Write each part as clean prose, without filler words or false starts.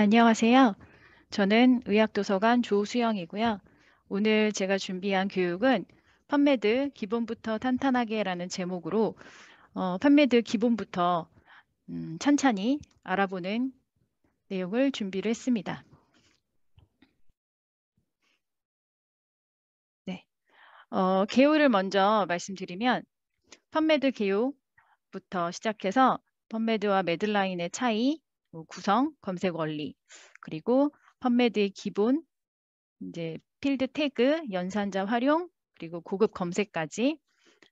안녕하세요. 저는 의학도서관 조수영이고요. 오늘 제가 준비한 교육은 판매드 기본부터 탄탄하게라는 제목으로 판매드 기본부터 찬찬히 알아보는 내용을 준비를 했습니다. 네. 개요를 먼저 말씀드리면 판매드 개요부터 시작해서 판매드와 매드라인의 차이, 구성, 검색 원리, 그리고 판매드의 기본, 이제 필드 태그, 연산자 활용, 그리고 고급 검색까지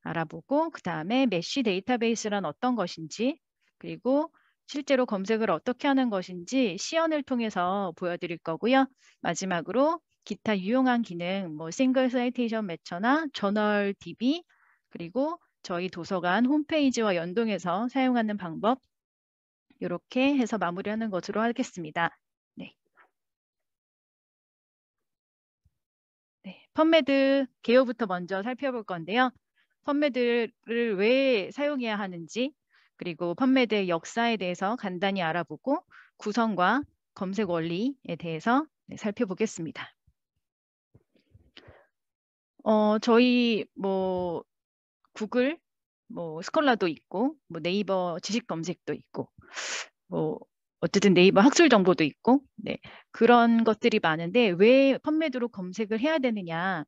알아보고 그다음에 메쉬 데이터베이스란 어떤 것인지 그리고 실제로 검색을 어떻게 하는 것인지 시연을 통해서 보여드릴 거고요. 마지막으로 기타 유용한 기능, 싱글 사이테이션 매처나 저널 DB 그리고 저희 도서관 홈페이지와 연동해서 사용하는 방법 이렇게 해서 마무리하는 것으로 하겠습니다. 네. 네, 펀메드 개요부터 먼저 살펴볼 건데요. 펀메드를 왜 사용해야 하는지, 그리고 펀메드의 역사에 대해서 간단히 알아보고 구성과 검색 원리에 대해서 살펴보겠습니다. 저희 구글, 스콜라도 있고, 네이버 지식 검색도 있고, 어쨌든 네이버 학술 정보도 있고, 네, 그런 것들이 많은데 왜 펀메드로 검색을 해야 되느냐?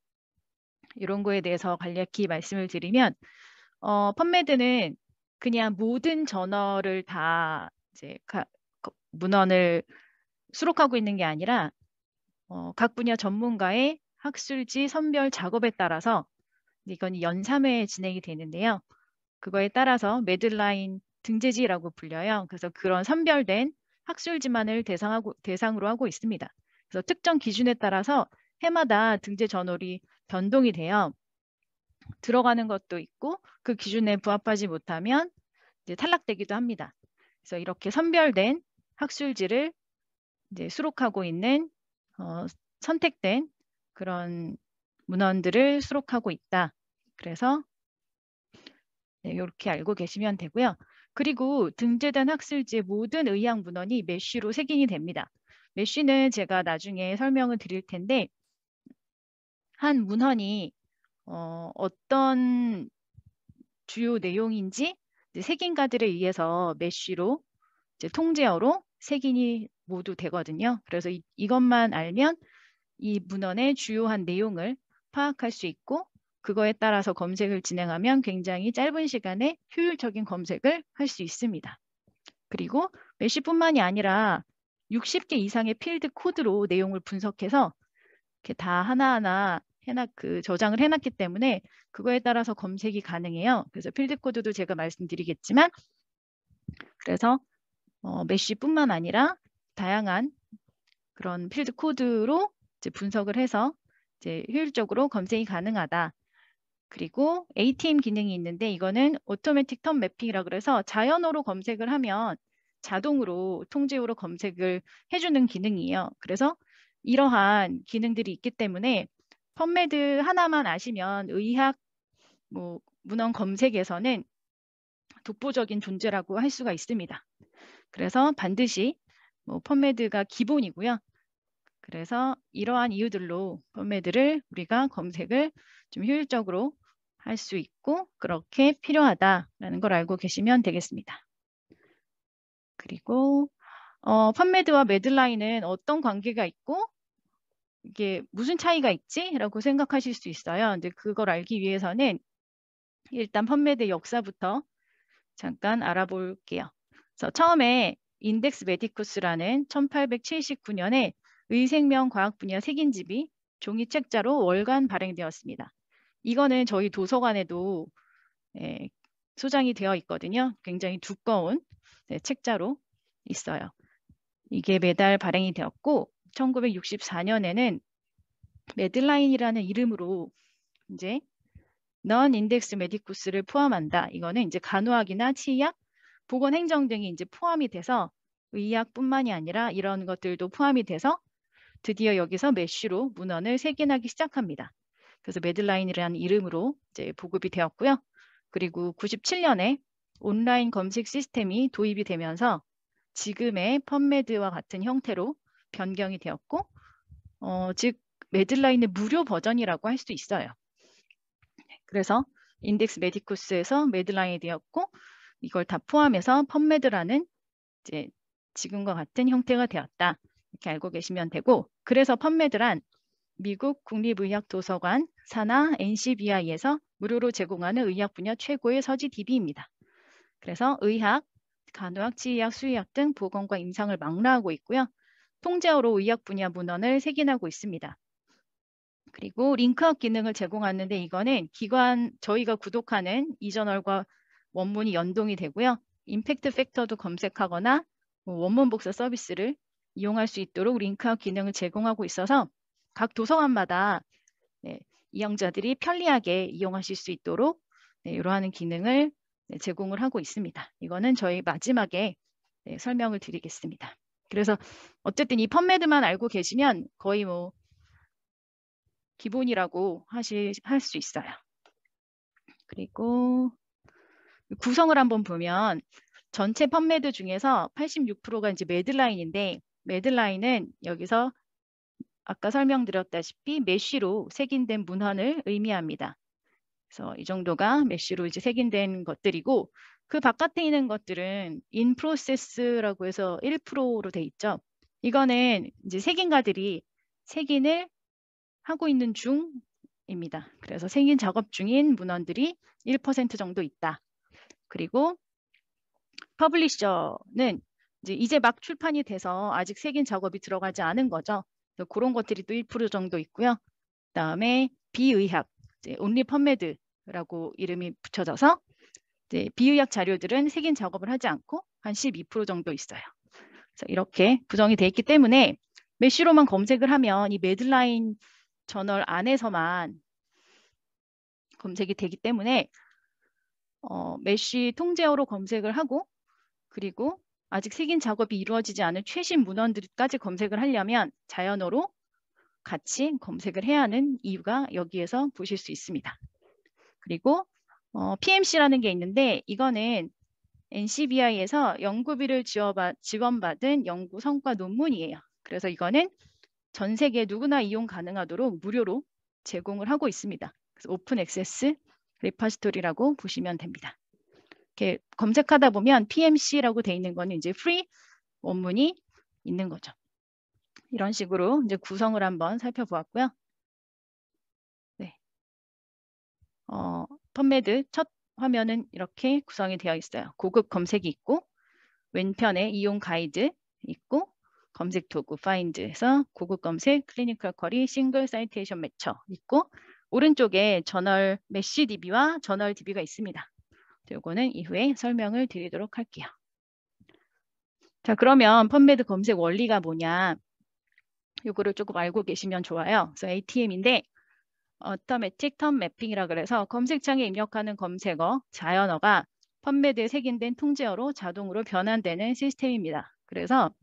이런 거에 대해서 간략히 말씀을 드리면 펀메드는 그냥 모든 저널을 다 이제 문헌을 수록하고 있는 게 아니라 각 분야 전문가의 학술지 선별 작업에 따라서 이건 연삼회 진행이 되는데요. 그거에 따라서 매드라인 등재지라고 불려요. 그래서 그런 선별된 학술지만을 대상으로 하고 있습니다. 그래서 특정 기준에 따라서 해마다 등재 저널이 변동이 돼요. 들어가는 것도 있고 그 기준에 부합하지 못하면 이제 탈락되기도 합니다. 그래서 이렇게 선별된 학술지를 이제 수록하고 있는 선택된 그런 문헌들을 수록하고 있다. 그래서 네, 이렇게 알고 계시면 되고요. 그리고 등재된 학술지의 모든 의학 문헌이 메쉬로 색인이 됩니다. 메쉬는 제가 나중에 설명을 드릴 텐데 한 문헌이 어떤 주요 내용인지 색인가들에 의해서 메쉬로 이제 통제어로 색인이 모두 되거든요. 그래서 이것만 알면 이 문헌의 주요한 내용을 파악할 수 있고 그거에 따라서 검색을 진행하면 굉장히 짧은 시간에 효율적인 검색을 할 수 있습니다. 그리고 메쉬뿐만이 아니라 60개 이상의 필드 코드로 내용을 분석해서 이렇게 다 하나하나 저장을 해놨기 때문에 그거에 따라서 검색이 가능해요. 그래서 필드 코드도 제가 말씀드리겠지만 그래서 메쉬뿐만 아니라 다양한 그런 필드 코드로 이제 분석을 해서 이제 효율적으로 검색이 가능하다. 그리고 ATM 기능이 있는데 이거는 오토매틱 텀 매핑이라 그래서 자연어로 검색을 하면 자동으로 통제어로 검색을 해주는 기능이에요. 그래서 이러한 기능들이 있기 때문에 펀메드 하나만 아시면 의학 문헌 검색에서는 독보적인 존재라고 할 수가 있습니다. 그래서 반드시 펀메드가 기본이고요. 그래서 이러한 이유들로 펀메드를 우리가 검색을 좀 효율적으로 할 수 있고 그렇게 필요하다라는 걸 알고 계시면 되겠습니다. 그리고 펀메드와 매드라인은 어떤 관계가 있고 이게 무슨 차이가 있지? 라고 생각하실 수 있어요. 근데 그걸 알기 위해서는 일단 펀메드 역사부터 잠깐 알아볼게요. 그래서 처음에 인덱스 메디쿠스라는 1879년에 의생명과학 분야 색인집이 종이 책자로 월간 발행되었습니다. 이거는 저희 도서관에도 소장이 되어 있거든요. 굉장히 두꺼운 책자로 있어요. 이게 매달 발행이 되었고 1964년에는 매드라인이라는 이름으로 이제 넌 인덱스 메디쿠스를 포함한다. 이거는 이제 간호학이나 치의학, 보건행정 등이 이제 포함이 돼서 의학뿐만이 아니라 이런 것들도 포함이 돼서 드디어 여기서 메쉬로 문헌을 색인하기 시작합니다. 그래서 매드라인이라는 이름으로 이제 보급이 되었고요. 그리고 97년에 온라인 검색 시스템이 도입이 되면서 지금의 펀메드와 같은 형태로 변경이 되었고, 즉 매들라인의 무료 버전이라고 할 수도 있어요. 그래서 인덱스 메디쿠스에서 매들라인이 되었고, 이걸 다 포함해서 펀메드라는 이제 지금과 같은 형태가 되었다. 이렇게 알고 계시면 되고, 그래서 펀메드란 미국 국립의학도서관 산하 NCBI에서 무료로 제공하는 의학 분야 최고의 서지 DB입니다. 그래서 의학, 간호학, 치의학, 수의학 등 보건과 임상을 망라하고 있고요. 통제어로 의학 분야 문헌을 색인하고 있습니다. 그리고 링크업 기능을 제공하는데 이거는 기관 저희가 구독하는 이저널과 원문이 연동이 되고요. 임팩트 팩터도 검색하거나 원문 복사 서비스를 이용할 수 있도록 링크업 기능을 제공하고 있어서 각 도서관마다 이용자들이 편리하게 이용하실 수 있도록 이러한 기능을 제공을 하고 있습니다. 이거는 저희 마지막에 설명을 드리겠습니다. 그래서 어쨌든 이 펀메드만 알고 계시면 거의 뭐 기본이라고 할 수 있어요. 그리고 구성을 한번 보면 전체 펀메드 중에서 86%가 이제 매들라인인데 매들라인은 여기서 아까 설명드렸다시피 메쉬로 색인된 문헌을 의미합니다. 그래서 이 정도가 메쉬로 이제 색인된 것들이고 그 바깥에 있는 것들은 in process라고 해서 1%로 돼 있죠. 이거는 이제 색인가들이 색인을 하고 있는 중입니다. 그래서 색인 작업 중인 문헌들이 1% 정도 있다. 그리고 퍼블리셔는 이제 막 출판이 돼서 아직 색인 작업이 들어가지 않은 거죠. 그런 것들이 또 1% 정도 있고요. 그다음에 비의학, 온리 펀메드라고 이름이 붙여져서 비의학 자료들은 색인 작업을 하지 않고 한 12% 정도 있어요. 그래서 이렇게 구성이 되어 있기 때문에 메쉬로만 검색을 하면 이 매들라인 저널 안에서만 검색이 되기 때문에 메쉬 통제어로 검색을 하고 그리고 아직 색인 작업이 이루어지지 않은 최신 문헌들까지 검색을 하려면 자연어로 같이 검색을 해야 하는 이유가 여기에서 보실 수 있습니다. 그리고 PMC라는 게 있는데 이거는 NCBI에서 연구비를 지원받은 연구 성과 논문이에요. 그래서 이거는 전 세계 누구나 이용 가능하도록 무료로 제공을 하고 있습니다. 그래서 오픈 액세스 리퍼지토리라고 보시면 됩니다. 이렇게 검색하다 보면 PMC라고 돼 있는 거는 이제 프리 원문이 있는 거죠. 이런 식으로 이제 구성을 한번 살펴보았고요. 네. 펀메드 첫 화면은 이렇게 구성이 되어 있어요. 고급 검색이 있고 왼편에 이용 가이드 있고 검색 도구 파인드에서 고급 검색 클리니컬 쿼리 싱글 사이테이션 매처 있고 오른쪽에 저널 메쉬 DB와 저널 DB가 있습니다. 이거는 이후에 설명을 드리도록 할게요. 자, 그러면 펀메드 검색 원리가 뭐냐? 이거를 조금 알고 계시면 좋아요. 그래서 ATM인데 Automatic Term Mapping이라 그래서 검색창에 입력하는 검색어, 자연어가 펀메드에 색인된 통제어로 자동으로 변환되는 시스템입니다. 그래서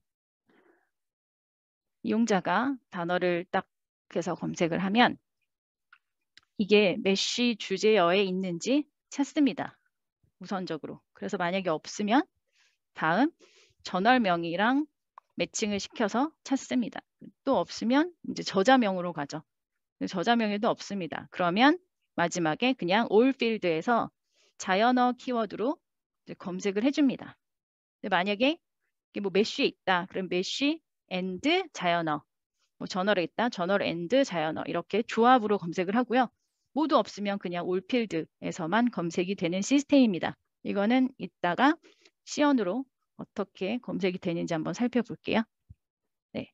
이용자가 단어를 딱 해서 검색을 하면 이게 메쉬 주제어에 있는지 찾습니다. 우선적으로. 그래서 만약에 없으면 다음 저널명이랑 매칭을 시켜서 찾습니다. 또 없으면 이제 저자명으로 가죠. 저자명에도 없습니다. 그러면 마지막에 그냥 all field에서 자연어 키워드로 이제 검색을 해줍니다. 만약에 이게 뭐 메쉬에 있다. 그럼 메쉬 and 자연어. 뭐 저널에 있다. 저널 and 자연어. 이렇게 조합으로 검색을 하고요. 모두 없으면 그냥 all field에서만 검색이 되는 시스템입니다. 이거는 이따가 시연으로 어떻게 검색이 되는지 한번 살펴볼게요. 네,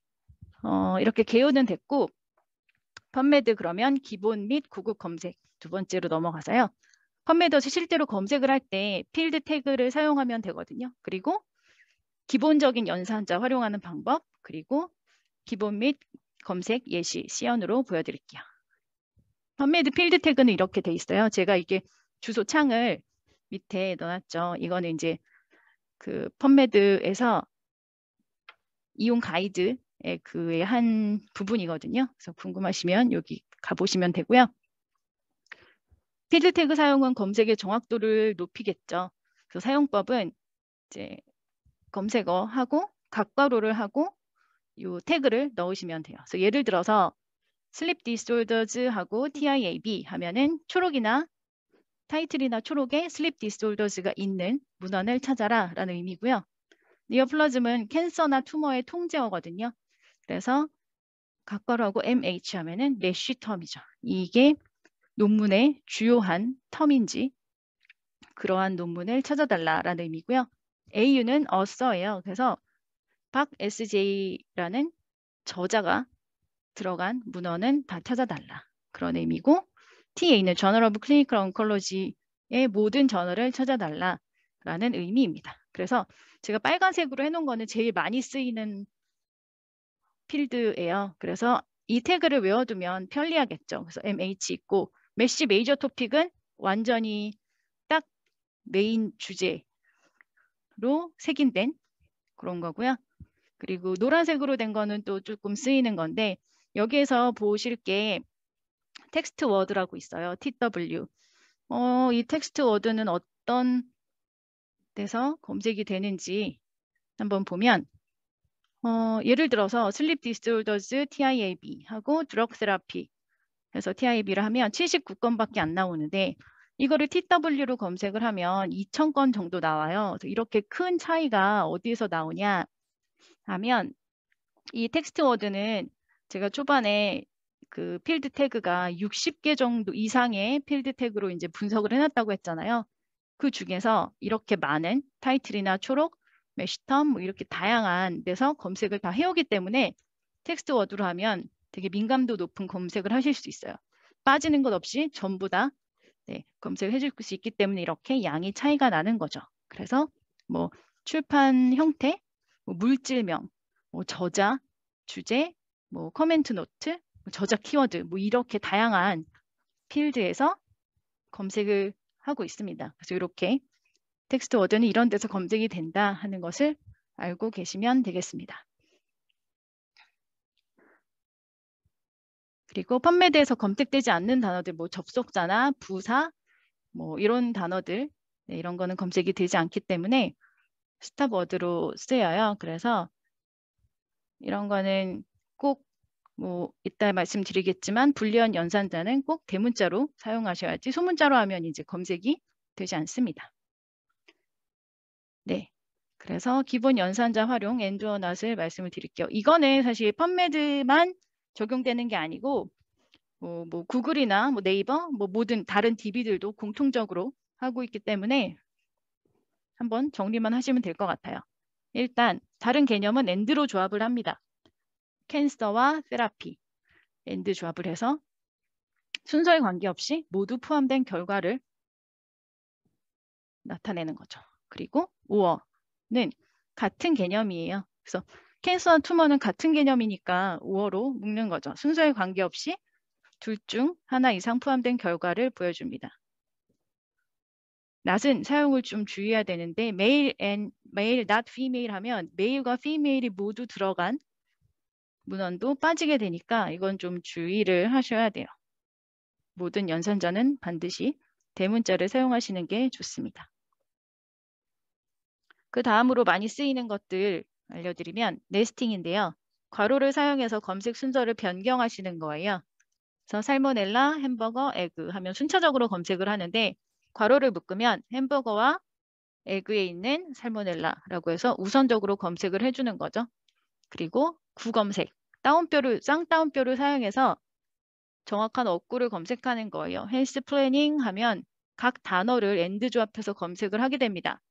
이렇게 개요는 됐고 펀메드 그러면 기본 및 고급 검색 두 번째로 넘어가서요. 펀메드에서 실제로 검색을 할 때 필드 태그를 사용하면 되거든요. 그리고 기본적인 연산자 활용하는 방법 그리고 기본 및 검색 예시 시연으로 보여드릴게요. 펀메드 필드 태그는 이렇게 돼 있어요. 제가 이게 주소 창을 밑에 넣어놨죠. 이거는 이제 그 펀메드에서 이용 가이드의 그의 한 부분이거든요. 그래서 궁금하시면 여기 가보시면 되고요. 필드 태그 사용은 검색의 정확도를 높이겠죠. 그래서 사용법은 이제 검색어하고 갓괄호를 하고 요 태그를 넣으시면 돼요. 그래서 예를 들어서 sleep disorders 하고 TIAB 하면은 초록이나 타이틀이나 초록에 sleep disorders가 있는 문헌을 찾아라 라는 의미고요. 니어플라즘은 캔서나 투머의 통제어거든요. 그래서 갓괄호하고 MH 하면은 메쉬 텀이죠. 이게 논문의 주요한 텀인지 그러한 논문을 찾아달라라는 의미고요. AU는 author예요. 그래서 박 SJ라는 저자가 들어간 문헌은 다 찾아달라. 그런 의미고 TA는 Journal of Clinical Oncology의 모든 저널을 찾아달라라는 의미입니다. 그래서 제가 빨간색으로 해놓은 거는 제일 많이 쓰이는 필드예요. 그래서 이 태그를 외워두면 편리하겠죠. 그래서 MH 있고 메시 메이저 토픽은 완전히 딱 메인 주제로 색인된 그런 거고요. 그리고 노란색으로 된 거는 또 조금 쓰이는 건데 여기에서 보실 게 텍스트 워드라고 있어요. TW. 이 텍스트 워드는 어떤 데서 검색이 되는지 한번 보면 예를 들어서 슬립 디스오더즈 TIAB 하고 드럭 세라피 해서 TIAB를 하면 79건밖에 안 나오는데 이거를 TW로 검색을 하면 2,000건 정도 나와요. 이렇게 큰 차이가 어디에서 나오냐 하면 이 텍스트 워드는 제가 초반에 그 필드 태그가 60개 정도 이상의 필드 태그로 이제 분석을 해놨다고 했잖아요. 그 중에서 이렇게 많은 타이틀이나 초록, 메시텀 뭐 이렇게 다양한 데서 검색을 다 해오기 때문에 텍스트 워드로 하면 되게 민감도 높은 검색을 하실 수 있어요. 빠지는 것 없이 전부 다 검색을 해줄 수 있기 때문에 이렇게 양이 차이가 나는 거죠. 그래서 뭐 출판 형태, 뭐 물질명, 뭐 저자, 주제, 뭐 커멘트 노트, 뭐 저자 키워드 뭐 이렇게 다양한 필드에서 검색을 하고 있습니다. 그래서 이렇게 텍스트 워드는 이런 데서 검색이 된다 하는 것을 알고 계시면 되겠습니다. 그리고 펀메드에서 검색되지 않는 단어들, 뭐 접속자나 부사, 뭐 이런 단어들, 이런 거는 검색이 되지 않기 때문에 스탑 워드로 쓰여요. 그래서 이런 거는 꼭 뭐 이따 말씀드리겠지만 불리언 연산자는 꼭 대문자로 사용하셔야지 소문자로 하면 이제 검색이 되지 않습니다. 네. 그래서 기본 연산자 활용 엔드어 낫을 말씀을 드릴게요. 이거는 사실 펀메드만 적용되는 게 아니고 뭐 구글이나 뭐 네이버 뭐 모든 다른 DB들도 공통적으로 하고 있기 때문에 한번 정리만 하시면 될 것 같아요. 일단 다른 개념은 엔드로 조합을 합니다. 캔서와 세라피 엔드 조합을 해서 순서에 관계없이 모두 포함된 결과를 나타내는 거죠. 그리고 우어는 같은 개념이에요. 그래서 캔서와 투머는 같은 개념이니까 우어로 묶는 거죠. 순서에 관계없이 둘 중 하나 이상 포함된 결과를 보여줍니다. not은 사용을 좀 주의해야 되는데 male, not female 하면 male과 female이 모두 들어간 문헌도 빠지게 되니까 이건 좀 주의를 하셔야 돼요. 모든 연산자는 반드시 대문자를 사용하시는 게 좋습니다. 그 다음으로 많이 쓰이는 것들 알려드리면 네스팅인데요. 괄호를 사용해서 검색 순서를 변경하시는 거예요. 그래서 살모넬라, 햄버거, 에그 하면 순차적으로 검색을 하는데 괄호를 묶으면 햄버거와 에그에 있는 살모넬라라고 해서 우선적으로 검색을 해주는 거죠. 그리고 구검색, 쌍따옴표를 사용해서 정확한 어구를 검색하는 거예요. 헬스 플래닝 하면 각 단어를 엔드 조합해서 검색을 하게 됩니다.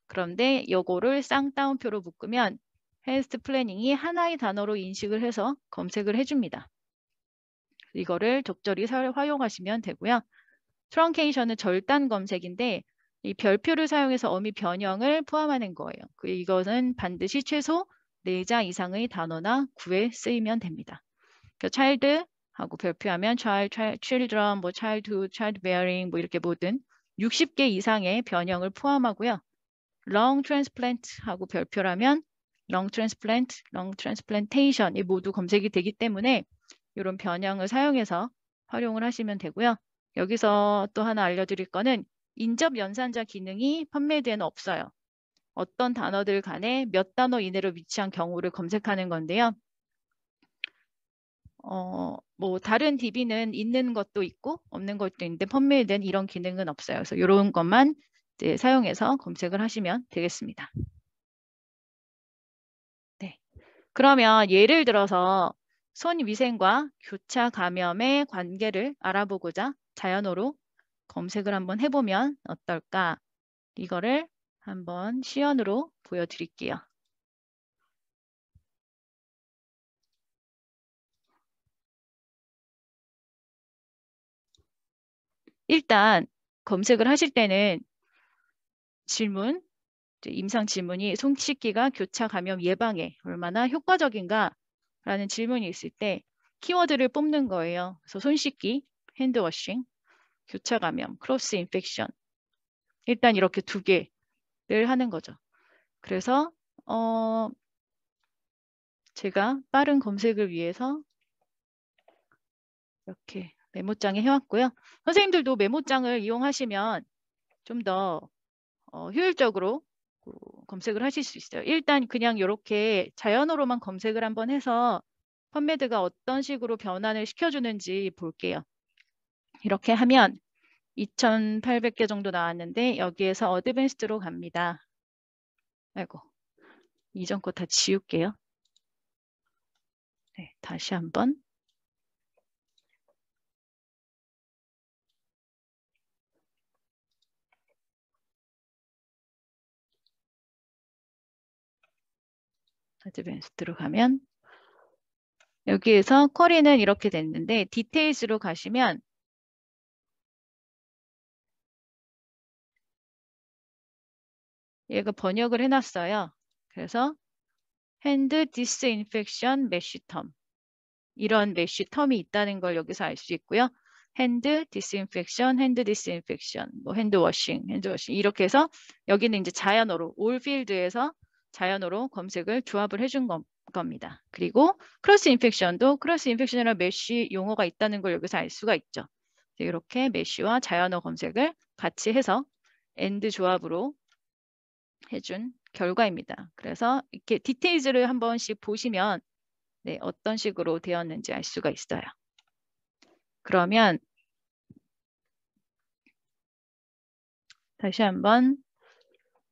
그런데 요거를 쌍따옴표로 묶으면 헬스 플래닝이 하나의 단어로 인식을 해서 검색을 해줍니다. 이거를 적절히 활용하시면 되고요. 트렁케이션은 절단 검색인데 이 별표를 사용해서 어미 변형을 포함하는 거예요. 이거는 반드시 최소 4자 이상의 단어나 구에 쓰이면 됩니다. 그러니까 child 하고 별표하면 children, 뭐 childhood, childbearing 뭐 이렇게 모든 60개 이상의 변형을 포함하고요. lung transplant 하고 별표라면 lung transplant, lung transplantation 이 모두 검색이 되기 때문에 이런 변형을 사용해서 활용을 하시면 되고요. 여기서 또 하나 알려드릴 거는 인접 연산자 기능이 펀메드에는 없어요. 어떤 단어들 간에 몇 단어 이내로 위치한 경우를 검색하는 건데요. 뭐 다른 DB는 있는 것도 있고 없는 것도 있는데 펀메이드는 이런 기능은 없어요. 그래서 이런 것만 이제 사용해서 검색을 하시면 되겠습니다. 네. 그러면 예를 들어서 손위생과 교차 감염의 관계를 알아보고자 자연어로 검색을 한번 해보면 어떨까? 이거를 한번 시연으로 보여드릴게요. 일단 검색을 하실 때는 질문, 임상 질문이 손 씻기가 교차 감염 예방에 얼마나 효과적인가 라는 질문이 있을 때 키워드를 뽑는 거예요. 그래서 손 씻기, 핸드워싱, 교차 감염, 크로스 인펙션 일단 이렇게 두 개를 하는 거죠. 그래서 제가 빠른 검색을 위해서 이렇게 메모장에 해왔고요. 선생님들도 메모장을 이용하시면 좀 더 효율적으로 검색을 하실 수 있어요. 일단 그냥 이렇게 자연어로만 검색을 한번 해서 펀메드가 어떤 식으로 변환을 시켜주는지 볼게요. 이렇게 하면 2,800개 정도 나왔는데 여기에서 어드밴스드로 갑니다. 아이고, 이전 거 다 지울게요. 네, 다시 한번. 어드밴스드로 가면 여기에서 쿼리는 이렇게 됐는데 디테일스로 가시면 얘가 번역을 해놨어요. 그래서 핸드 디스인펙션 메쉬텀 이런 메쉬텀이 있다는 걸 여기서 알 수 있고요. 핸드 디스인펙션, 핸드 디스인펙션, 뭐 핸드워싱 이렇게 해서 여기는 이제 자연어로 올필드에서 자연어로 검색을 조합을 해준 겁니다. 그리고 크로스 인펙션도 크로스 인펙션이라는 메쉬 용어가 있다는 걸 여기서 알 수가 있죠. 이렇게 메쉬와 자연어 검색을 같이 해서 엔드 조합으로 해준 결과입니다. 그래서 이렇게 디테일즈를 한 번씩 보시면 네, 어떤 식으로 되었는지 알 수가 있어요. 그러면 다시 한번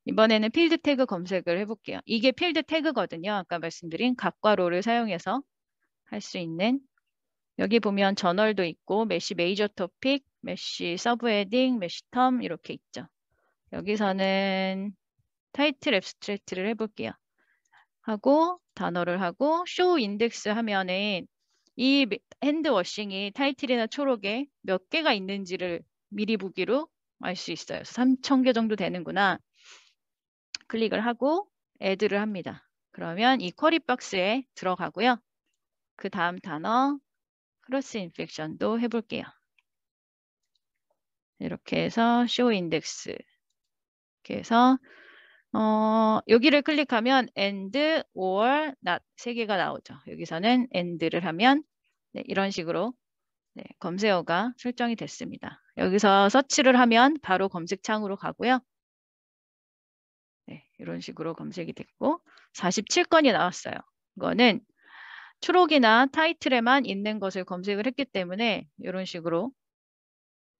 이번에는 필드 태그 검색을 해볼게요. 이게 필드 태그거든요. 아까 말씀드린 각과 로를 사용해서 할 수 있는 여기 보면 저널도 있고 메시 메이저 토픽, 메시 서브 헤딩, 메시 텀 이렇게 있죠. 여기서는 타이틀 앱스트랙트를 해볼게요. 하고 단어를 하고 쇼 인덱스 하면은 이 핸드워싱이 타이틀이나 초록에 몇 개가 있는지를 미리 보기로 알 수 있어요. 3,000개 정도 되는구나. 클릭을 하고 애드를 합니다. 그러면 이 쿼리 박스에 들어가고요. 그 다음 단어 크로스 인펙션도 해볼게요. 이렇게 해서 쇼 인덱스 이렇게 해서 여기를 클릭하면 and or not 세 개가 나오죠. 여기서는 and를 하면 네, 이런 식으로 네, 검색어가 설정이 됐습니다. 여기서 서치를 하면 바로 검색창으로 가고요. 네, 이런 식으로 검색이 됐고 47건이 나왔어요. 이거는 초록이나 타이틀에만 있는 것을 검색을 했기 때문에 이런 식으로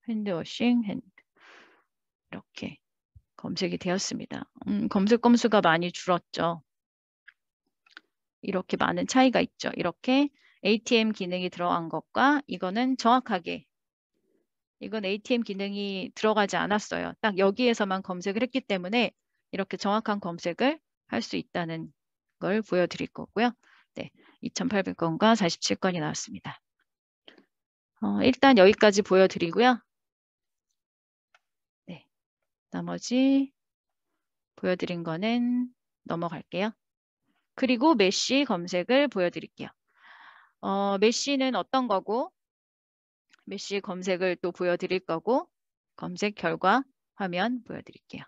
핸드워싱 핸드 이렇게 검색이 되었습니다. 검색 건수가 많이 줄었죠. 이렇게 많은 차이가 있죠. 이렇게 ATM 기능이 들어간 것과 이거는 정확하게 이건 ATM 기능이 들어가지 않았어요. 딱 여기에서만 검색을 했기 때문에 이렇게 정확한 검색을 할 수 있다는 걸 보여드릴 거고요. 네, 2,800건과 47건이 나왔습니다. 일단 여기까지 보여드리고요. 네, 나머지 보여드린 거는 넘어갈게요. 그리고 메쉬 검색을 보여드릴게요. 메쉬는 어떤 거고 메쉬 검색을 또 보여드릴 거고 검색 결과 화면 보여드릴게요.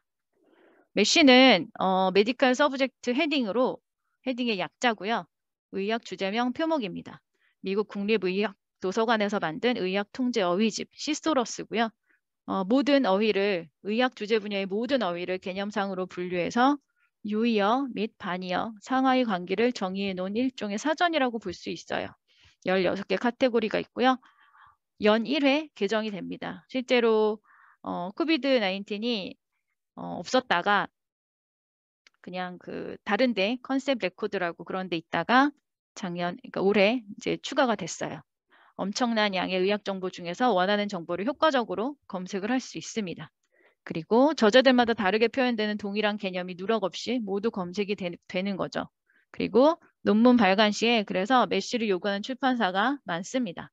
메쉬는 메디컬 서브젝트 헤딩으로 헤딩의 약자고요. 의학 주제명 표목입니다. 미국 국립의학도서관에서 만든 의학 통제 어휘집 시소러스고요. 모든 어휘를 의학 주제 분야의 모든 어휘를 개념상으로 분류해서 유의어 및 반의어, 상하의 관계를 정의해 놓은 일종의 사전이라고 볼 수 있어요. 16개 카테고리가 있고요. 연 1회 개정이 됩니다. 실제로 코비드 19이 없었다가 그냥 그 다른데 컨셉 레코드라고 그런 데 있다가 그러니까 올해 이제 추가가 됐어요. 엄청난 양의 의학 정보 중에서 원하는 정보를 효과적으로 검색을 할 수 있습니다. 그리고 저자들마다 다르게 표현되는 동일한 개념이 누락 없이 모두 검색이 되는 거죠. 그리고 논문 발간 시에 그래서 메쉬를 요구하는 출판사가 많습니다.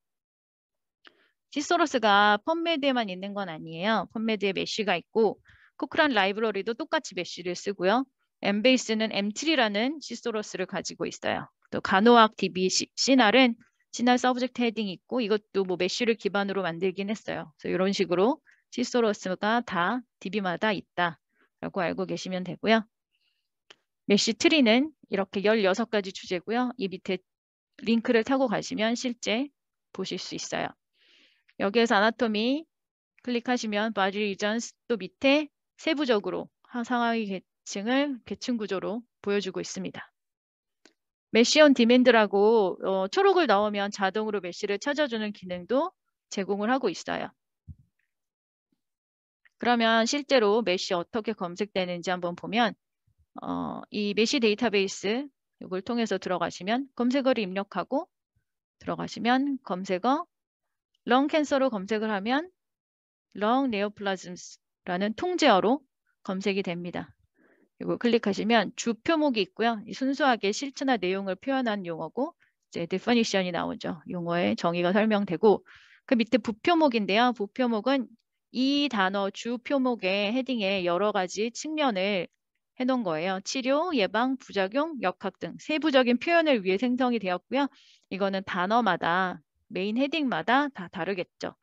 시소로스가 펀메드에만 있는 건 아니에요. 펀메드에 메쉬가 있고 코크란 라이브러리도 똑같이 메쉬를 쓰고요. 엠베이스는 M3라는 시소로스를 가지고 있어요. 또 간호학 DB 시날은 시날 서브젝트 헤딩이 있고 이것도 뭐 메쉬를 기반으로 만들긴 했어요. 그래서 이런 식으로 시소로스가 다 DB마다 있다라고 알고 계시면 되고요. 메쉬 트리는 이렇게 16가지 주제고요. 이 밑에 링크를 타고 가시면 실제 보실 수 있어요. 여기에서 아나토미 클릭하시면 바디 리전스 또 밑에 세부적으로 상하위 계층을 계층 구조로 보여주고 있습니다. 메쉬 온 디맨드라고 초록을 넣으면 자동으로 메쉬를 찾아주는 기능도 제공을 하고 있어요. 그러면 실제로 메쉬 어떻게 검색되는지 한번 보면 이 메쉬 데이터베이스 이걸 통해서 들어가시면 검색어를 입력하고 들어가시면 검색어 렁 캔서로 검색을 하면 렁 네오플라즘스라는 통제어로 검색이 됩니다. 이거 클릭하시면 주 표목이 있고요. 순수하게 실체나 내용을 표현한 용어고 이제 definition이 나오죠. 용어의 정의가 설명되고 그 밑에 부표목인데요. 부표목은 이 단어 주 표목의 헤딩에 여러 가지 측면을 해놓은 거예요. 치료, 예방, 부작용, 역학 등 세부적인 표현을 위해 생성이 되었고요. 이거는 단어마다 메인 헤딩마다 다 다르겠죠.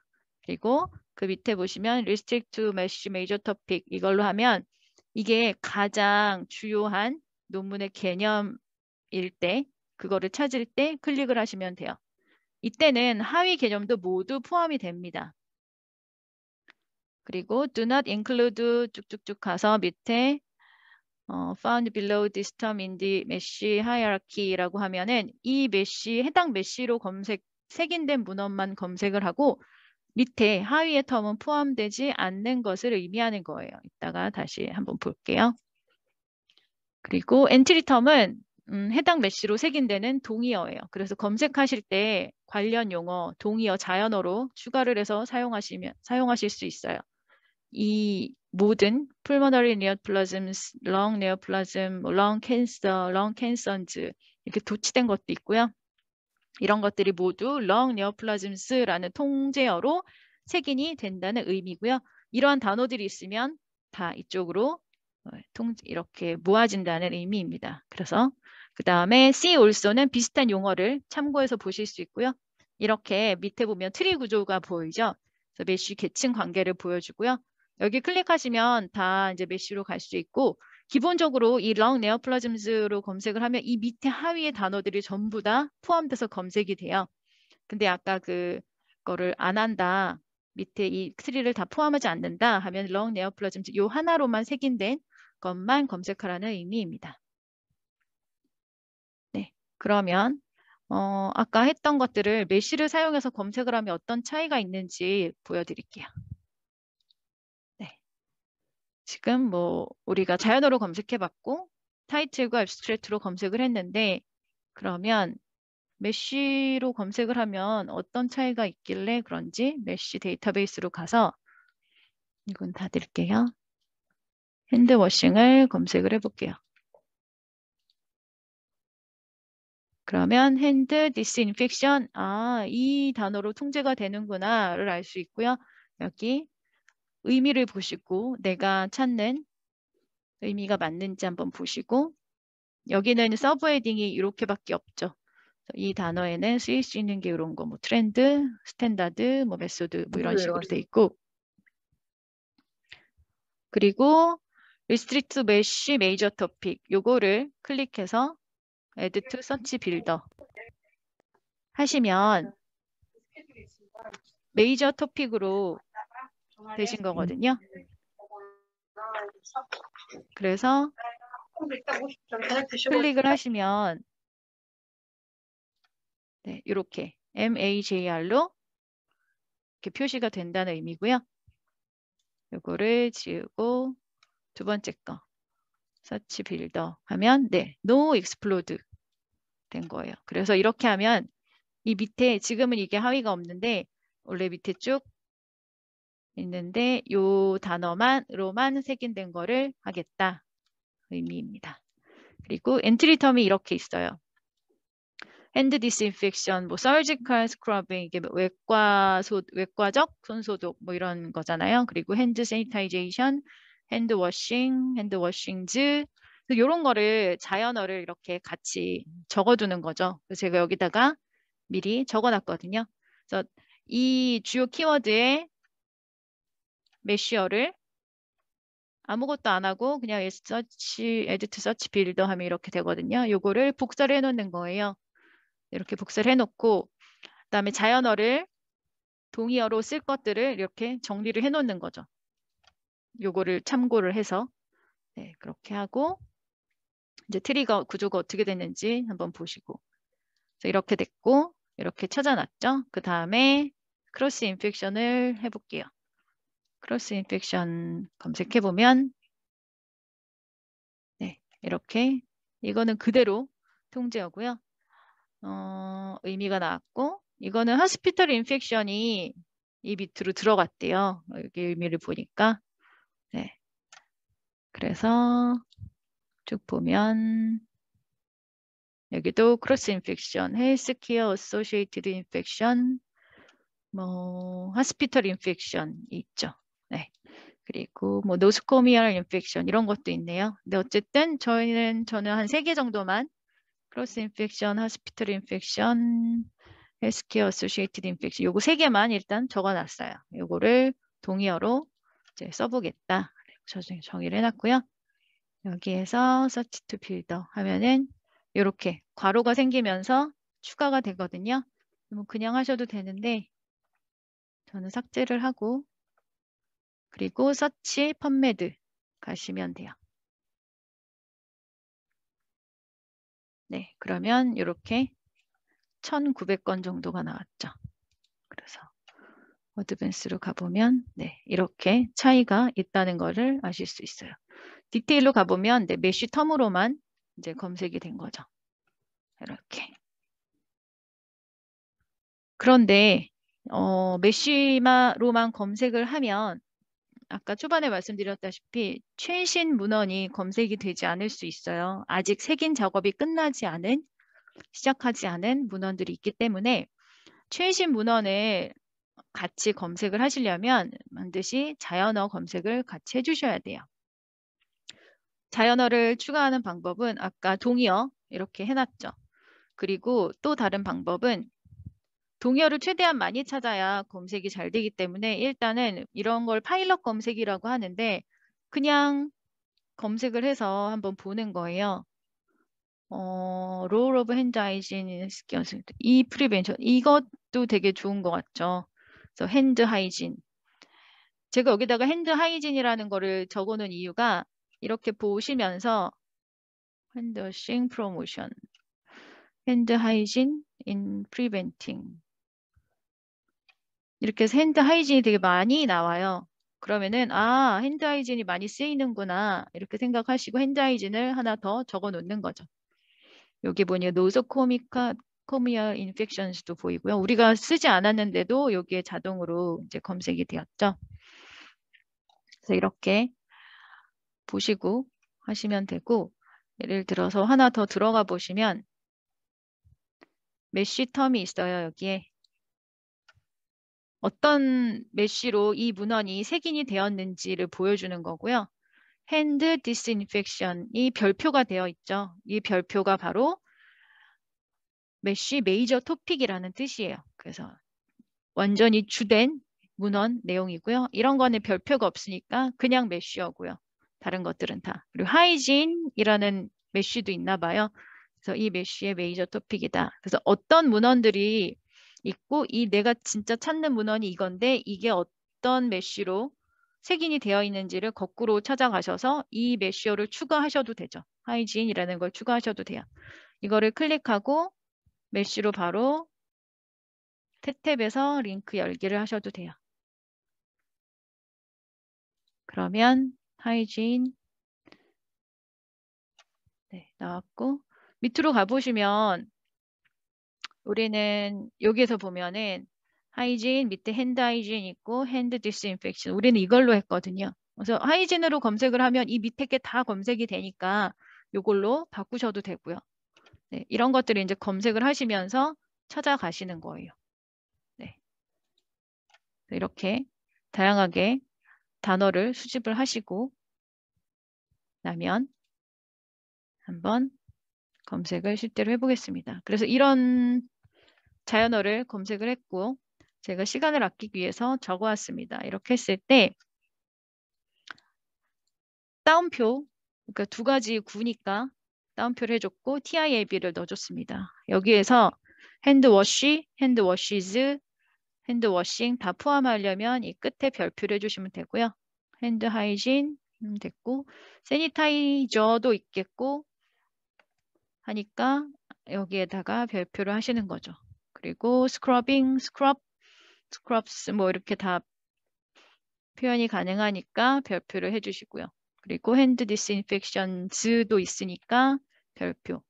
그리고 그 밑에 보시면 restrict to mesh major topic 이걸로 하면 이게 가장 주요한 논문의 개념일 때 그거를 찾을 때 클릭을 하시면 돼요. 이때는 하위 개념도 모두 포함이 됩니다. 그리고 do not include 쭉쭉쭉 가서 밑에 found below this term in the mesh hierarchy라고 하면은 이 메쉬 해당 메쉬로 색인된 문헌만 검색을 하고 밑에 하위의 텀은 포함되지 않는 것을 의미하는 거예요. 이따가 다시 한번 볼게요. 그리고 엔트리 텀은 해당 메쉬로 색인되는 동의어예요. 그래서 검색하실 때 관련 용어, 동의어, 자연어로 추가를 해서 사용하실 수 있어요. 이 모든 pulmonary neoplasms, lung neoplasm, lung cancer, lung cancers 이렇게 도치된 것도 있고요. 이런 것들이 모두 lung neoplasms라는 통제어로 색인이 된다는 의미고요. 이러한 단어들이 있으면 다 이쪽으로 이렇게 모아진다는 의미입니다. 그래서 그 다음에 see also는 비슷한 용어를 참고해서 보실 수 있고요. 이렇게 밑에 보면 트리 구조가 보이죠. 그래서 메쉬 계층 관계를 보여주고요. 여기 클릭하시면 다 이제 메쉬로 갈 수 있고 기본적으로 이 lung neoplasms로 검색을 하면 이 밑에 하위의 단어들이 전부 다 포함돼서 검색이 돼요. 근데 아까 그거를 안 한다. 밑에 이 트리를 다 포함하지 않는다 하면 lung neoplasms 요 하나로만 색인된 것만 검색하라는 의미입니다. 네, 그러면 아까 했던 것들을 메쉬를 사용해서 검색을 하면 어떤 차이가 있는지 보여드릴게요. 네, 지금 뭐 우리가 자연어로 검색해봤고 타이틀과 앱스트랙트로 검색을 했는데 그러면 메쉬로 검색을 하면 어떤 차이가 있길래 그런지 메쉬 데이터베이스로 가서 이건 닫을게요. 핸드워싱을 검색을 해볼게요. 그러면 핸드 디스인펙션, 이 단어로 통제가 되는구나를 알 수 있고요. 여기 의미를 보시고 내가 찾는 의미가 맞는지 한번 보시고 여기는 서브 헤딩이 이렇게밖에 없죠. 이 단어에는 쓰일 수 있는 게 이런 거, 뭐 트렌드, 스탠다드, 뭐 메소드, 뭐 이런 식으로 돼 있고 그리고 Restrict Mesh Major Topic 요거를 클릭해서 Add to Search Builder 하시면 메이저 토픽으로 되신 거거든요. 그래서 클릭을 하시면 네, 이렇게 MAJR로 이렇게 표시가 된다는 의미고요. 이거를 지우고 두 번째 거 서치 빌더 하면 네, No Explode 된 거예요. 그래서 이렇게 하면 이 밑에 지금은 이게 하위가 없는데 원래 밑에 쭉 있는데 요 단어만으로만 색인된 거를 하겠다 의미입니다. 그리고 엔트리 텀이 이렇게 있어요. 핸드 디스인펙션, 뭐 서지컬 스크러빙 이게 외과적 손소독 뭐 이런 거잖아요. 그리고 핸드 세니타이제이션, 핸드 워싱즈 이런 거를 자연어를 이렇게 같이 적어두는 거죠. 그래서 제가 여기다가 미리 적어놨거든요. 그래서 이 주요 키워드에 메쉬어를 아무것도 안 하고 그냥 에디트 서치 빌더 하면 이렇게 되거든요. 요거를 복사를 해놓는 거예요. 이렇게 복사를 해놓고 그다음에 자연어를 동의어로 쓸 것들을 이렇게 정리를 해놓는 거죠. 요거를 참고를 해서 네, 그렇게 하고 이제 트리거 구조가 어떻게 됐는지 한번 보시고 이렇게 됐고 이렇게 찾아놨죠. 그 다음에 크로스 인펙션을 해볼게요. 크로스 인펙션 검색해보면 네, 이렇게 이거는 그대로 통제어고요. 의미가 나왔고 이거는 하스피털 인펙션이 이 밑으로 들어갔대요. 여기 의미를 보니까 네. 그래서 쭉 보면 여기도 크로스 인펙션, 헬스케어 어소시에이티드 인펙션, 뭐 하스피털 인펙션 있죠. 네. 그리고 뭐 노스코미얼 인펙션 이런 것도 있네요. 근데 어쨌든 저는 한 3개 정도만 크로스 인펙션, 하스피털 인펙션, 헬스케어 어소시에이티드 인펙션 요거 3개만 일단 적어놨어요. 요거를 동의어로 이제 써보겠다. 정의를 해놨고요. 여기에서 search to builder 하면은 이렇게 괄호가 생기면서 추가가 되거든요. 뭐 그냥 하셔도 되는데 저는 삭제를 하고 그리고 search 펀메드 가시면 돼요. 네, 그러면 이렇게 1900건 정도가 나왔죠. 그래서 어드밴스로 가보면 네, 이렇게 차이가 있다는 것을 아실 수 있어요. 디테일로 가보면 네, 메쉬 텀으로만 이제 검색이 된 거죠. 이렇게. 그런데 메쉬로만 검색을 하면 아까 초반에 말씀드렸다시피 최신 문헌이 검색이 되지 않을 수 있어요. 아직 색인 작업이 시작하지 않은 문헌들이 있기 때문에 최신 문헌을 같이 검색을 하시려면 반드시 자연어 검색을 같이 해주셔야 돼요. 자연어를 추가하는 방법은 아까 동의어 이렇게 해놨죠. 그리고 또 다른 방법은 동의어를 최대한 많이 찾아야 검색이 잘 되기 때문에 일단은 이런 걸 파일럿 검색이라고 하는데 그냥 검색을 해서 한번 보는 거예요. Role of Hand Hygiene 이 프리벤션 이것도 되게 좋은 것 같죠. 그래서 핸드 하이진 제가 여기다가 핸드 하이진이라는 거를 적어놓은 이유가 이렇게 보시면서 핸드 워싱 프로모션 핸드 하이진 in preventing 이렇게 해서 핸드 하이진이 되게 많이 나와요. 그러면은 핸드 하이진이 많이 쓰이는구나 이렇게 생각하시고 핸드 하이진을 하나 더 적어 놓는 거죠. 여기 보니 노소코미얼 인펙션스도 보이고요. 우리가 쓰지 않았는데도 여기에 자동으로 이제 검색이 되었죠. 그래서 이렇게 보시고 하시면 되고 예를 들어서 하나 더 들어가 보시면 메쉬 텀이 있어요. 여기에 어떤 메쉬로 이 문헌이 색인이 되었는지를 보여주는 거고요. 핸드 디스인펙션이 별표가 되어 있죠. 이 별표가 바로 메쉬 메이저 토픽이라는 뜻이에요. 그래서 완전히 주된 문헌 내용이고요. 이런 거는 별표가 없으니까 그냥 메쉬어고요. 다른 것들은 다. 그리고 하이진이라는 메쉬도 있나 봐요. 그래서 이 메쉬의 메이저 토픽이다. 그래서 어떤 문헌들이 있고 이 내가 진짜 찾는 문헌이 이건데 이게 어떤 메쉬로 색인이 되어 있는지를 거꾸로 찾아가셔서 이 메쉬어를 추가하셔도 되죠. 하이진이라는 걸 추가하셔도 돼요. 이거를 클릭하고 메쉬로 바로 탭에서 링크 열기를 하셔도 돼요. 그러면 하이진 네, 나왔고 밑으로 가보시면 우리는 여기에서 보면은 하이진 밑에 핸드 하이진 있고 핸드 디스인펙션 우리는 이걸로 했거든요. 그래서 하이진으로 검색을 하면 이 밑에 게 다 검색이 되니까 이걸로 바꾸셔도 되고요. 네, 이런 것들을 이제 검색을 하시면서 찾아가시는 거예요. 네. 이렇게 다양하게 단어를 수집을 하시고 나면 한번 검색을 실제로 해보겠습니다. 그래서 이런 자연어를 검색을 했고 제가 시간을 아끼기 위해서 적어왔습니다. 이렇게 했을 때 따옴표, 그러니까 두 가지 구니까 따옴표를 해줬고 TIAB를 넣어줬습니다. 여기에서 핸드워시, 핸드워시즈, 핸드워싱 다 포함하려면 이 끝에 별표를 해주시면 되고요. 핸드 하이진 됐고 세니타이저도 있겠고 하니까 여기에다가 별표를 하시는 거죠. 그리고 스크러빙, 스크럽스 뭐 이렇게 다 표현이 가능하니까 별표를 해주시고요. 그리고 핸드 디스인펙션즈도 있으니까 별표.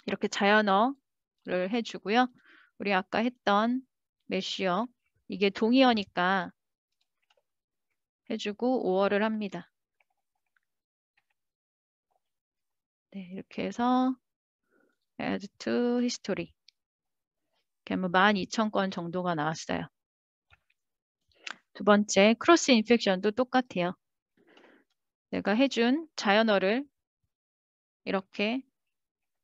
이렇게 자연어를 해주고요. 우리 아까 했던 메쉬어 이게 동의어니까 해주고 5어를 합니다. 네, 이렇게 해서 add to history. 이렇게 하면 12,000건 정도가 나왔어요. 두 번째, 크로스 인펙션도 똑같아요. 내가 해준 자연어를 이렇게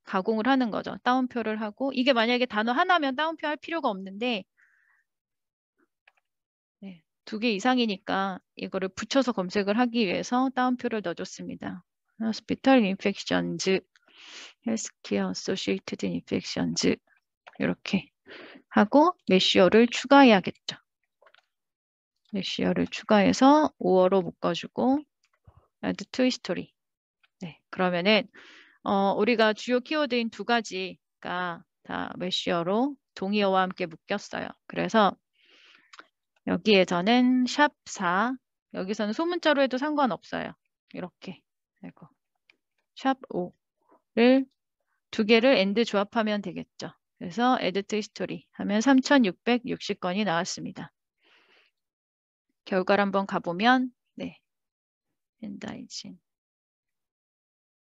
가공을 하는 거죠. 따옴표를 하고 이게 만약에 단어 하나면 따옴표 할 필요가 없는데 네, 2개 이상이니까 이거를 붙여서 검색을 하기 위해서 따옴표를 넣어줬습니다. Hospital Infections, Healthcare Associated Infections 이렇게 하고 메쉬어를 추가해야겠죠. 메쉬어를 추가해서 5어로 묶어주고 add to history. 네, 그러면은 우리가 주요 키워드인 두 가지가 다 메쉬어로 동의어와 함께 묶였어요. 그래서 여기에서는 샵 4, 여기서는 소문자로 해도 상관없어요. 이렇게 그리고 샵 5를 두 개를 and 조합하면 되겠죠. 그래서 add to history 하면 3,660건이 나왔습니다. 결과를 한번 가보면 네, hand hygiene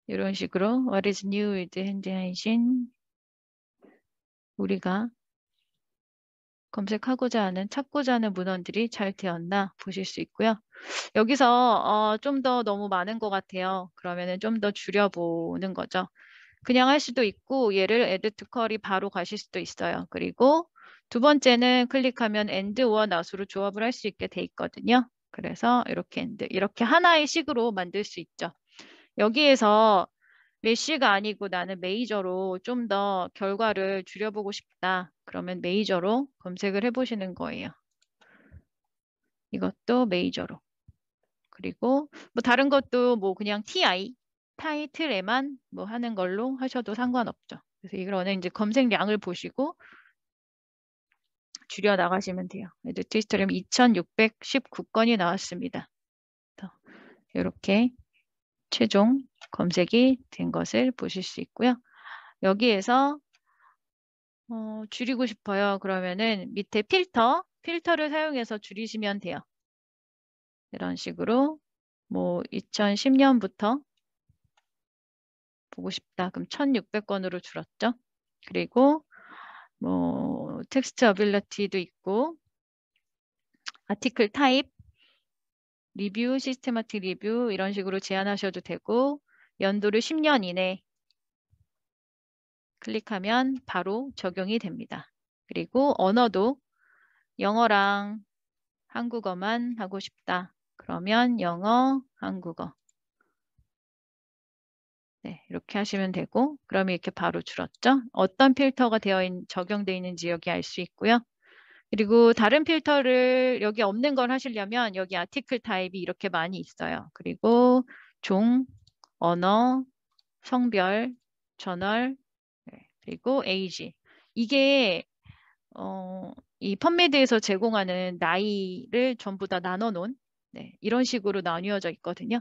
이런 식으로 what is new with hand hygiene 우리가 검색하고자 하는 찾고자 하는 문헌들이 잘 되었나 보실 수 있고요. 여기서 좀 더 너무 많은 것 같아요. 그러면은 좀 더 줄여보는 거죠. 그냥 할 수도 있고 얘를 add to query 바로 가실 수도 있어요. 그리고 두 번째는 클릭하면 and or not으로 조합을 할 수 있게 돼 있거든요. 그래서 이렇게 and 이렇게 하나의 식으로 만들 수 있죠. 여기에서 메쉬가 아니고 나는 메이저로 좀 더 결과를 줄여보고 싶다. 그러면 메이저로 검색을 해보시는 거예요. 이것도 메이저로. 그리고 뭐 다른 것도 뭐 그냥 TI, 타이틀에만 뭐 하는 걸로 하셔도 상관없죠. 그래서 이거는 이제 검색량을 보시고 줄여 나가시면 돼요. 트위스트램 2,619건이 나왔습니다. 이렇게 최종 검색이 된 것을 보실 수 있고요. 여기에서 줄이고 싶어요. 그러면은 밑에 필터를 사용해서 줄이시면 돼요. 이런 식으로 뭐 2010년부터 보고 싶다. 그럼 1,600건으로 줄었죠. 그리고 뭐 텍스트 어빌리티도 있고 아티클 타입, 리뷰, 시스테마틱 리뷰 이런 식으로 제한하셔도 되고 연도를 10년 이내 클릭하면 바로 적용이 됩니다. 그리고 언어도 영어랑 한국어만 하고 싶다. 그러면 영어, 한국어. 네, 이렇게 하시면 되고 그러면 이렇게 바로 줄었죠. 어떤 필터가 적용되어 있는지 여기 알 수 있고요. 그리고 다른 필터를 여기 없는 걸 하시려면 여기 아티클 타입이 이렇게 많이 있어요. 그리고 종, 언어, 성별, 저널, 그리고 에이지. 이게 이 펀메드에서 제공하는 나이를 전부 다 나눠 놓은 이런 식으로 나뉘어져 있거든요.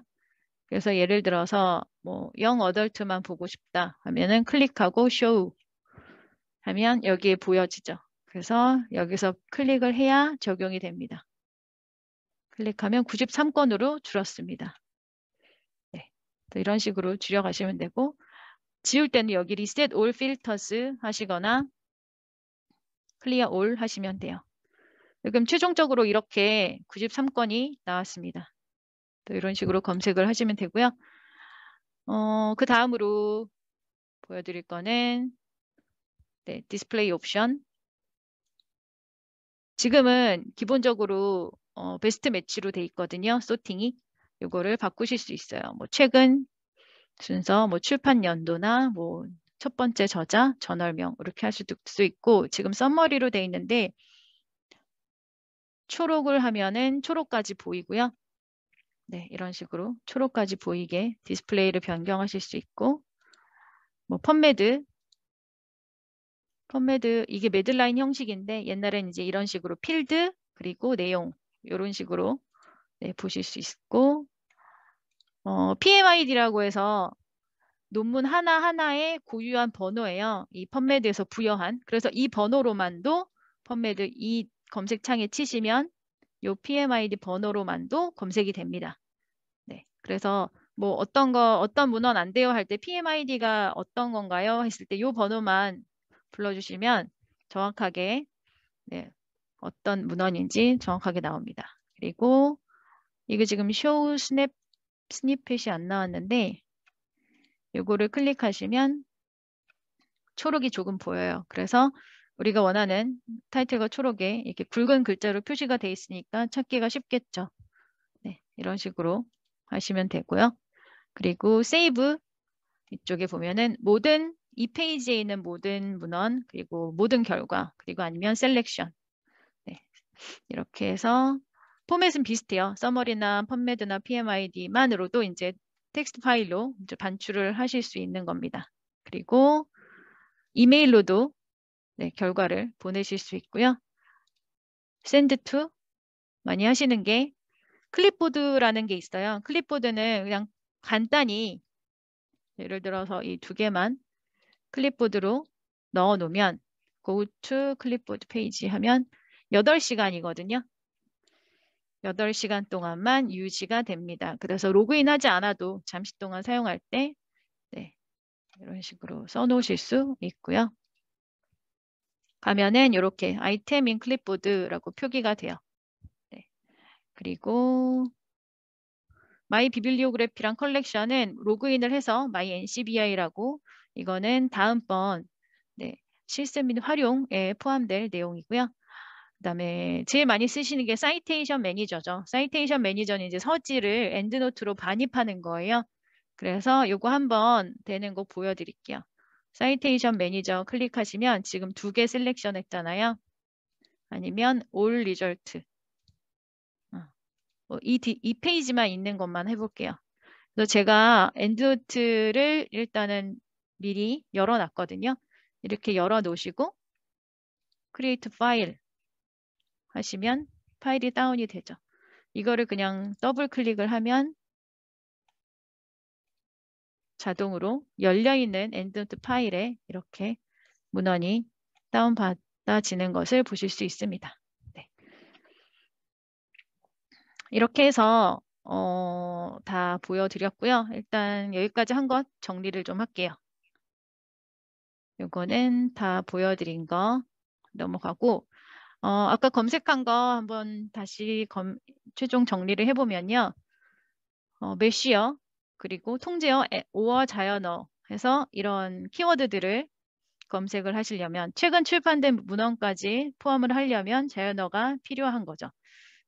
그래서 예를 들어서 뭐 영 어덜트만 보고 싶다 하면은 클릭하고 쇼 하면 여기에 보여지죠. 그래서 여기서 클릭을 해야 적용이 됩니다. 클릭하면 93건으로 줄었습니다. 네. 이런 식으로 줄여가시면 되고 지울 때는 여기 Reset All Filters 하시거나 Clear All 하시면 돼요. 그럼 최종적으로 이렇게 93건이 나왔습니다. 또 이런 식으로 검색을 하시면 되고요. 그 다음으로 보여드릴 거는 디스플레이 옵션. 지금은 기본적으로 베스트 매치로 돼 있거든요. 소팅이. 이거를 바꾸실 수 있어요. 뭐 최근 순서, 뭐 출판 연도나 뭐 첫 번째 저자, 저널명 이렇게 할 수도 있고 지금 썸머리로 돼 있는데 초록을 하면은 초록까지 보이고요. 네, 이런 식으로 초록까지 보이게 디스플레이를 변경하실 수 있고 뭐 펀메드 이게 매드라인 형식인데 옛날에는 이제 이런 식으로 필드 그리고 내용 이런 식으로 보실 수 있고 PMID라고 해서 논문 하나하나의 고유한 번호예요. 이 펀메드에서 부여한. 그래서 이 번호로만도 펀메드 이 검색창에 치시면 이 PMID 번호로만도 검색이 됩니다. 네. 그래서 뭐 어떤 문헌 안 돼요 할 때 PMID가 어떤 건가요? 했을 때 이 번호만 불러주시면 정확하게 어떤 문헌인지 정확하게 나옵니다. 그리고 이게 지금 쇼 스니펫이 안 나왔는데 이거를 클릭하시면 초록이 조금 보여요. 그래서 우리가 원하는 타이틀과 초록에 이렇게 굵은 글자로 표시가 돼 있으니까 찾기가 쉽겠죠. 네, 이런 식으로 하시면 되고요. 그리고 세이브 이쪽에 보면은 모든 이 페이지에 있는 모든 문헌 그리고 모든 결과 그리고 아니면 셀렉션 이렇게 해서 포맷은 비슷해요. 서머리나 펀메드나 PMID만으로도 이제 텍스트 파일로 이제 반출을 하실 수 있는 겁니다. 그리고 이메일로도 결과를 보내실 수 있고요. send to 많이 하시는 게 클립보드라는 게 있어요. 클립보드는 그냥 간단히 예를 들어서 이 두 개만 클립보드로 넣어 놓으면 go to 클립보드 페이지 하면 8시간이거든요. 8시간 동안만 유지가 됩니다. 그래서 로그인 하지 않아도 잠시 동안 사용할 때 이런 식으로 써놓으실 수 있고요. 가면은 이렇게 아이템 인 클립보드라고 표기가 돼요. 그리고 마이 비빌리오그래피랑 컬렉션은 로그인을 해서 my NCBI라고 이거는 다음번 실습 및 활용에 포함될 내용이고요. 그다음에 제일 많이 쓰시는 게 사이테이션 매니저죠. 사이테이션 매니저는 이제 서지를 엔드노트로 반입하는 거예요. 그래서 이거 한번 되는 거 보여드릴게요. 사이테이션 매니저 클릭하시면 지금 2개 셀렉션 했잖아요. 아니면 all result. 이 페이지만 있는 것만 해볼게요. 그래서 제가 엔드노트를 일단은 미리 열어놨거든요. 이렇게 열어놓으시고 create file 하시면 파일이 다운이 되죠. 이거를 그냥 더블 클릭을 하면 자동으로 열려있는 엔드노트 파일에 이렇게 문헌이 다운받아지는 것을 보실 수 있습니다. 네. 이렇게 해서 다 보여드렸고요. 일단 여기까지 한 것 정리를 좀 할게요. 요거는 다 보여드린 거 넘어가고 아까 검색한 거 한번 다시 최종 정리를 해보면요. 메시어 그리고 통제어 5어 자연어 해서 이런 키워드들을 검색을 하시려면 최근 출판된 문헌까지 포함을 하려면 자연어가 필요한 거죠.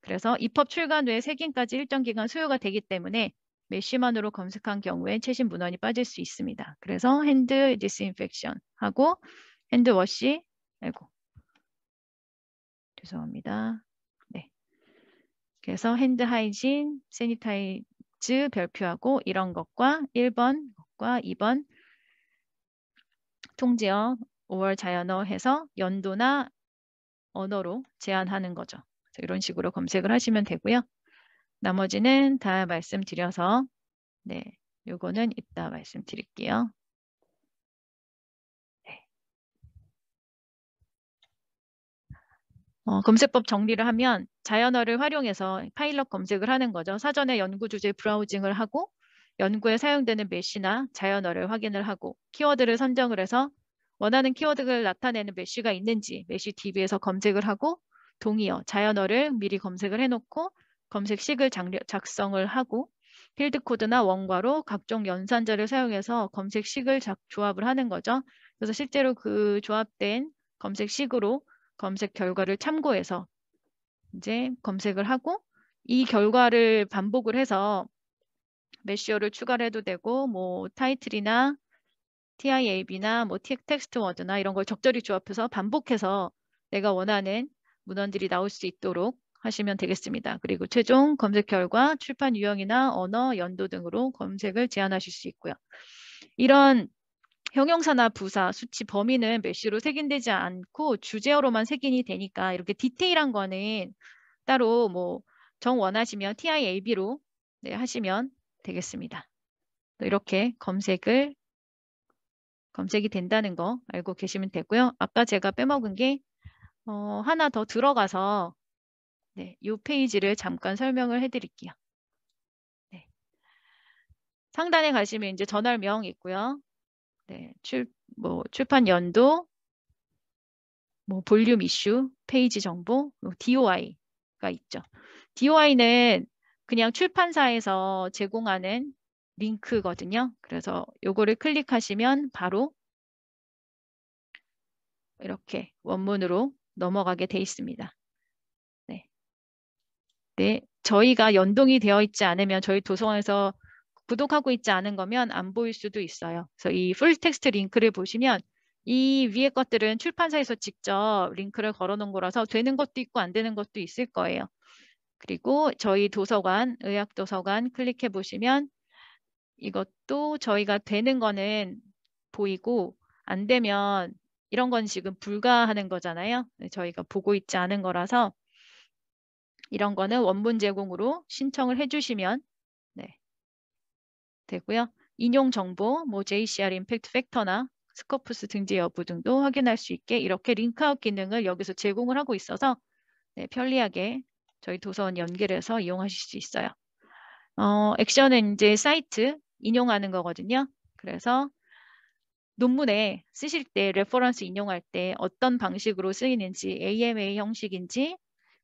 그래서 입법 출간 후에 색인까지 일정 기간 소요가 되기 때문에 메시만으로 검색한 경우에 최신 문헌이 빠질 수 있습니다. 그래서 핸드 디스인펙션 하고 핸드 워시 죄송합니다. 네. 그래서 핸드 하이진, 세니타이즈 별표하고 이런 것과 1번 것과 2번 통제어 5월 자연어 해서 연도나 언어로 제한하는 거죠. 이런 식으로 검색을 하시면 되고요. 나머지는 다 말씀드려서 네, 요거는 이따 말씀드릴게요. 네. 검색법 정리를 하면 자연어를 활용해서 파일럿 검색을 하는 거죠. 사전에 연구 주제 브라우징을 하고 연구에 사용되는 메시나 자연어를 확인을 하고 키워드를 선정을 해서 원하는 키워드를 나타내는 메시가 있는지 메시 DB에서 검색을 하고 동의어, 자연어를 미리 검색을 해놓고 검색식을 작성을 하고 필드 코드나 원과로 각종 연산자를 사용해서 검색식을 조합을 하는 거죠. 그래서 실제로 그 조합된 검색식으로 검색 결과를 참고해서 이제 검색을 하고 이 결과를 반복을 해서 메시어를 추가를 해도 되고 뭐 타이틀이나 TIAB나 뭐 텍스트 워드나 이런 걸 적절히 조합해서 반복해서 내가 원하는 문헌들이 나올 수 있도록 하시면 되겠습니다. 그리고 최종 검색 결과, 출판 유형이나 언어, 연도 등으로 검색을 제한하실 수 있고요. 이런 형용사나 부사, 수치, 범위는 메시로 색인되지 않고 주제어로만 색인이 되니까 이렇게 디테일한 거는 따로 뭐 정 원하시면 TIAB로 네, 하시면 되겠습니다. 이렇게 검색이 된다는 거 알고 계시면 되고요. 아까 제가 빼먹은 게 하나 더 들어가서 네, 이 페이지를 잠깐 설명을 해드릴게요. 네. 상단에 가시면 이제 저널명 있고요. 네, 출판 연도, 뭐 볼륨 이슈, 페이지 정보, DOI가 있죠. DOI는 그냥 출판사에서 제공하는 링크거든요. 그래서 요거를 클릭하시면 바로 이렇게 원문으로 넘어가게 돼 있습니다. 네. 네, 저희가 연동이 되어 있지 않으면 저희 도서관에서 구독하고 있지 않은 거면 안 보일 수도 있어요. 그래서 이 풀 텍스트 링크를 보시면 이 위에 것들은 출판사에서 직접 링크를 걸어 놓은 거라서 되는 것도 있고 안 되는 것도 있을 거예요. 그리고 저희 도서관, 의학도서관 클릭해 보시면 이것도 저희가 되는 거는 보이고 안 되면 이런 건 지금 불가하는 거잖아요. 저희가 보고 있지 않은 거라서 이런 거는 원문 제공으로 신청을 해주시면 네, 되고요. 인용 정보, 뭐 JCR 임팩트 팩터나 스코프스 등재 여부 등도 확인할 수 있게 이렇게 링크아웃 기능을 여기서 제공을 하고 있어서 네, 편리하게 저희 도서원 연결해서 이용하실 수 있어요. 액션은 이제 사이트 인용하는 거거든요. 그래서 논문에 쓰실 때 레퍼런스 인용할 때 어떤 방식으로 쓰이는지 AMA 형식인지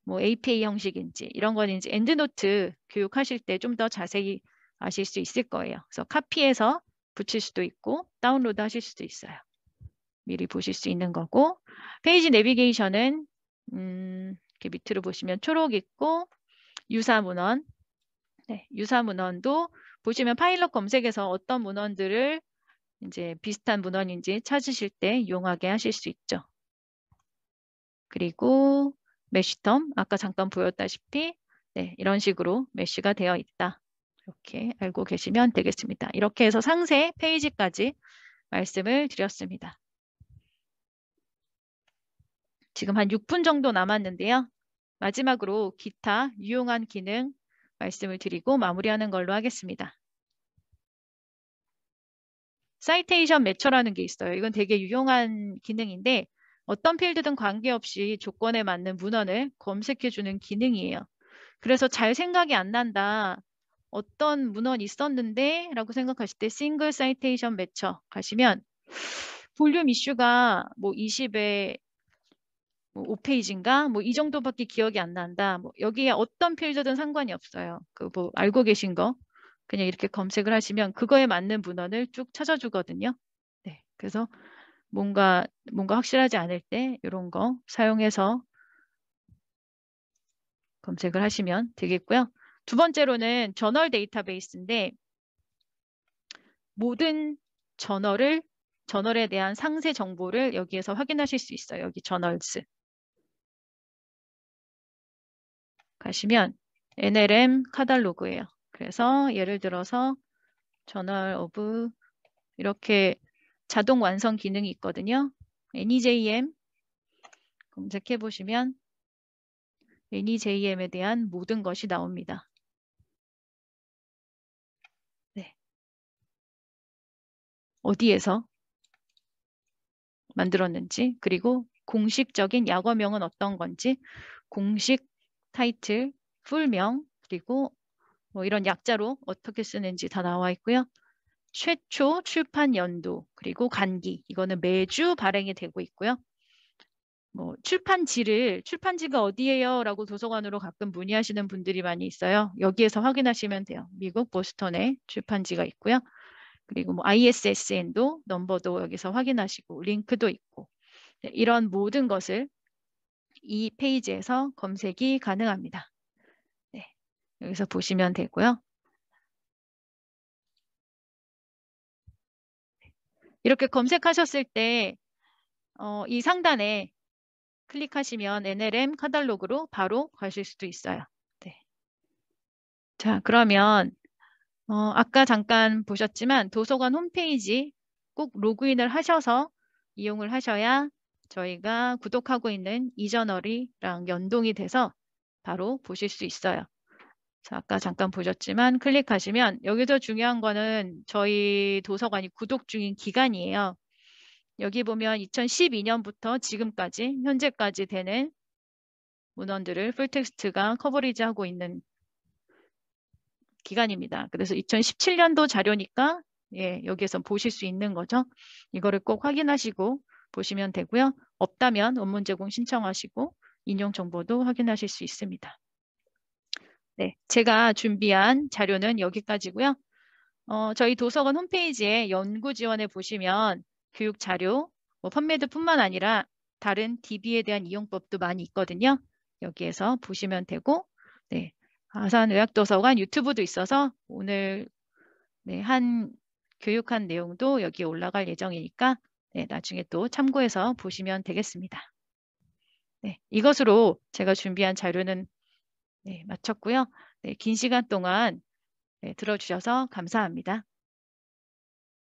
뭐 APA 형식인지 이런 거는 이제 엔드노트 교육하실 때 좀 더 자세히 아실 수 있을 거예요. 그래서 카피해서 붙일 수도 있고 다운로드 하실 수도 있어요. 미리 보실 수 있는 거고 페이지 내비게이션은 이렇게 밑으로 보시면 초록 있고 유사 문헌 네, 유사 문헌도 보시면 파일럿 검색에서 어떤 문헌들을 이제 비슷한 문헌인지 찾으실 때 이용하게 하실 수 있죠. 그리고 메쉬텀 아까 잠깐 보였다시피 네, 이런 식으로 메쉬가 되어 있다. 이렇게 알고 계시면 되겠습니다. 이렇게 해서 상세 페이지까지 말씀을 드렸습니다. 지금 한 6분 정도 남았는데요. 마지막으로 기타 유용한 기능 말씀을 드리고 마무리하는 걸로 하겠습니다. 사이테이션 매처라는 게 있어요. 이건 되게 유용한 기능인데 어떤 필드든 관계없이 조건에 맞는 문헌을 검색해주는 기능이에요. 그래서 잘 생각이 안 난다. 어떤 문헌이 있었는데 라고 생각하실 때 싱글 사이테이션 매처 가시면 볼륨 이슈가 뭐 20에 뭐 5페이지인가 뭐 이 정도밖에 기억이 안 난다. 뭐 여기에 어떤 필드든 상관이 없어요. 그 뭐 알고 계신 거 그냥 이렇게 검색을 하시면 그거에 맞는 문헌을 쭉 찾아주거든요. 네, 그래서 뭔가 확실하지 않을 때 이런 거 사용해서 검색을 하시면 되겠고요. 두 번째로는 저널 데이터베이스인데 모든 저널에 대한 상세 정보를 여기에서 확인하실 수 있어요. 여기 저널스. 가시면 NLM 카탈로그예요. 그래서 예를 들어서 저널 오브 이렇게 자동 완성 기능이 있거든요. NEJM 검색해 보시면 NEJM에 대한 모든 것이 나옵니다. 네. 어디에서 만들었는지, 그리고 공식적인 약어명은 어떤 건지, 공식 타이틀, 풀명, 그리고 뭐 이런 약자로 어떻게 쓰는지 다 나와 있고요. 최초 출판 연도, 그리고 간기, 이거는 매주 발행이 되고 있고요. 뭐 출판지가 어디예요? 라고 도서관으로 가끔 문의하시는 분들이 많이 있어요. 여기에서 확인하시면 돼요. 미국 보스턴에 출판지가 있고요. 그리고 뭐 ISSN도 넘버도 여기서 확인하시고 링크도 있고 이런 모든 것을 이 페이지에서 검색이 가능합니다. 네, 여기서 보시면 되고요. 이렇게 검색하셨을 때 이 상단에 클릭하시면 NLM 카탈로그로 바로 가실 수도 있어요. 네. 자, 그러면 아까 잠깐 보셨지만 도서관 홈페이지 꼭 로그인을 하셔서 이용을 하셔야 저희가 구독하고 있는 이저널이랑 연동이 돼서 바로 보실 수 있어요. 자, 아까 잠깐 보셨지만 클릭하시면 여기서 중요한 거는 저희 도서관이 구독 중인 기간이에요. 여기 보면 2012년부터 지금까지 현재까지 되는 문헌들을 풀텍스트가 커버리지하고 있는 기간입니다. 그래서 2017년도 자료니까 여기에서 보실 수 있는 거죠. 이거를 꼭 확인하시고 보시면 되고요. 없다면 원문 제공 신청하시고 인용 정보도 확인하실 수 있습니다. 네, 제가 준비한 자료는 여기까지고요. 저희 도서관 홈페이지에 연구 지원에 보시면 교육 자료, 뭐 펀메드뿐만 아니라 다른 DB에 대한 이용법도 많이 있거든요. 여기에서 보시면 되고, 네, 아산의학도서관 유튜브도 있어서 오늘 교육한 내용도 여기에 올라갈 예정이니까 나중에 또 참고해서 보시면 되겠습니다. 네, 이것으로 제가 준비한 자료는 마쳤고요. 긴 시간 동안 들어주셔서 감사합니다.